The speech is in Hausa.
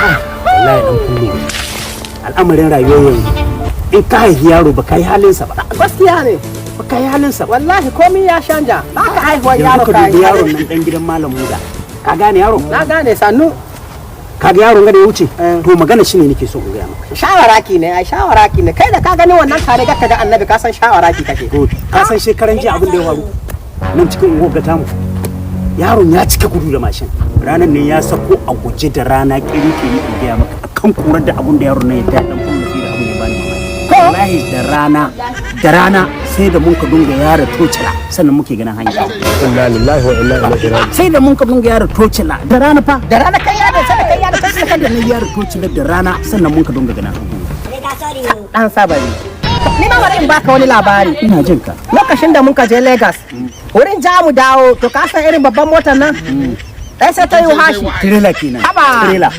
wallahi dan kullu al'amarin rayuwar yanzu in ka haifi yaro ba kai halinsa ba gaskiya ne ba kai halinsa ba wallahi komai ya canja ba ka haihuwar yaro ka dubi yaron nan dan gidan malam Muda ka gane yaro na gane sannu kaga yaron ga da ya wuce to magana shine nake so in ga maka shawaraki ne ai shawaraki ne kai da ka gani wannan tare ga kaga annabi ka san shawaraki kake ka san shekaran ji abin da ya faru nan cikin unguwar ga tamu yaron ya cika gudu da mashin ranar ne ya sako a guje da rana kiri-kiri in gaya maka akan kurar da abin da yaron nan ya taya dan kullu shi da abin ya bani wallahi da rana sai da mun ka dunga yara tocila sannan muke ganin hanya inna lillahi wa inna ilaihi raji'un sai da mun ka dunga yara tocila da rana fa da rana kai yaro sai kai yaro sai da yara tocila da rana sannan mun ka dunga ganin hanya dan sabari ni ma bari in baka wani labari ina jin ka lokacin da mun ka je Lagos wurin ja mu dawo to ka san irin babban motar nan sai ta yi hashi trailer kenan Haba. trailer